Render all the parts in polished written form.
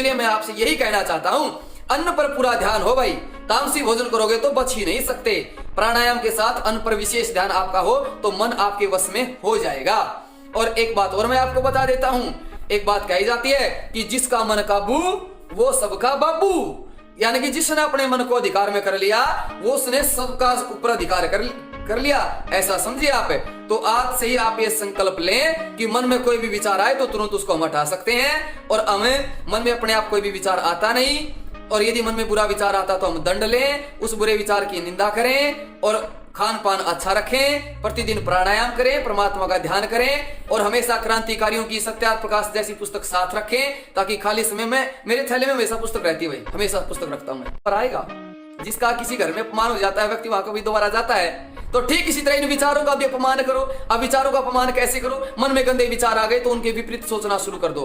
इसलिए मैं आपसे यही कहना चाहता हूं, अन्न पर पूरा ध्यान हो भाई। तामसी भोजन करोगे तो बच ही नहीं सकते। प्राणायाम के साथ अन्न पर विशेष ध्यान आपका हो तो मन आपके वश में हो जाएगा। और एक बात और मैं आपको बता देता हूं, एक बात कही जाती है कि जिसका मन काबू वो सबका बाबू, यानी कि जिसने अपने मन को अधिकार में कर लिया वो उसने सबका ऊपर अधिकार कर लिया, ऐसा समझिए आप। तो आज से ही आप ये संकल्प लें कि मन में कोई भी विचार आए तो तुरंत उसको हम हटा सकते हैं। और हमें मन में अपने आप कोई भी विचार आता नहीं, और यदि मन में बुरा विचार आता तो हम दंड लें, उस बुरे विचार की निंदा करें और खान पान अच्छा रखें, प्रतिदिन प्राणायाम करें, परमात्मा का ध्यान करें और हमेशा क्रांतिकारियों की सत्यार्थ प्रकाश जैसी पुस्तक साथ रखें, ताकि खाली समय में मेरे थैले में हमेशा पुस्तक रहती है भाई, हमेशा पुस्तक रखता हूं मैं। पर आएगा जिसका किसी घर में अपमान हो जाता है, व्यक्ति वहां कभी दोबारा जाता है, तो ठीक इसी तरह इन विचारों का भी अपमान करो। अब विचारों का अपमान कैसे करो? मन में गंदे विचार आ गए तो उनके विपरीत सोचना शुरू कर दो,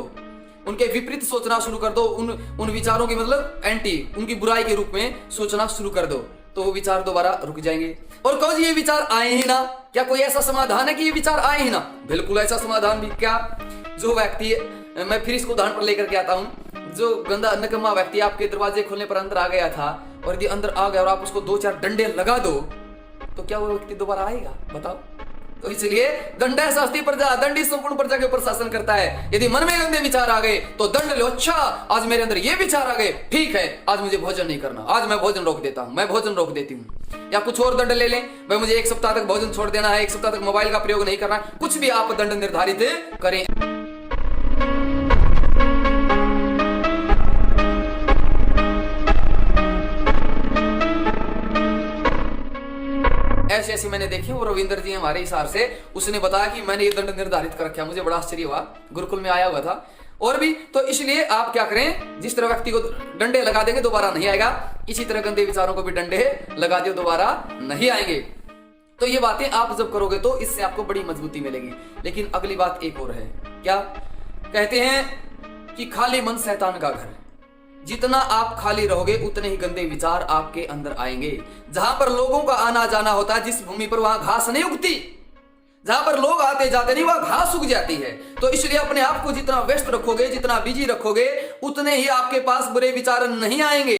उनके विपरीत सोचना शुरू कर दो, उन विचारों की मतलब एंटी, उनकी बुराई के रूप में सोचना शुरू कर दो, तो वो विचार दोबारा रुक जाएंगे। और कहो ये विचार आए ही ना, क्या कोई ऐसा समाधान है कि ये विचार आए ही ना? बिल्कुल ऐसा समाधान भी। क्या जो व्यक्ति, मैं फिर इसको उदाहरण पर लेकर के आता हूं, जो गंदा नकम्मा व्यक्ति आपके दरवाजे खोलने पर अंदर आ गया था, और यदि अंदर आ गया और आप उसको 2-4 डंडे लगा दो, तो क्या वो व्यक्ति दोबारा आएगा? बताओ। तो इसलिए दंड शास्त्री प्रजा, दंडी संपूर्ण प्रजा के ऊपर शासन करता है। यदि मन में गंदे विचार आ गए तो दंड लो। अच्छा आज मेरे अंदर ये विचार आ गए, ठीक है आज मुझे भोजन नहीं करना, आज मैं भोजन रोक देता हूं, मैं भोजन रोक देती हूं। या कुछ और दंड ले लें, भाई मुझे 1 सप्ताह तक भोजन छोड़ देना है, 1 सप्ताह तक मोबाइल का प्रयोग नहीं करना, कुछ भी आप दंड निर्धारित करें। ऐसे ऐसे मैंने देखे, और रविंद्र जी हमारे हिसाब से उसने बताया कि मैंने ये दंड निर्धारित कर रखा, मुझे बड़ा आश्चर्य हुआ, गुरुकुल में आया हुआ था। और भी तो इसलिए आप क्या करें, जिस तरह व्यक्ति को डंडे लगा देंगे दोबारा नहीं आएगा, इसी तरह गंदे विचारों को भी डंडे लगा दियो दोबारा नहीं आएंगे। तो ये बातें आप जब करोगे तो इससे आपको बड़ी मजबूती मिलेगी। लेकिन अगली बात एक और है, क्या कहते हैं कि खाली मन शैतान का घर, जितना आप खाली रहोगे उतने ही गंदे विचार आपके अंदर आएंगे। जहां पर लोगों का आना जाना होता है, जिस भूमि पर वहां घास नहीं उगती, जहां पर लोग आते जाते नहीं वहां घास उग जाती है। तो इसलिए अपने आप को जितना व्यस्त रखोगे, जितना बिजी रखोगे, उतने ही आपके पास बुरे विचार नहीं आएंगे।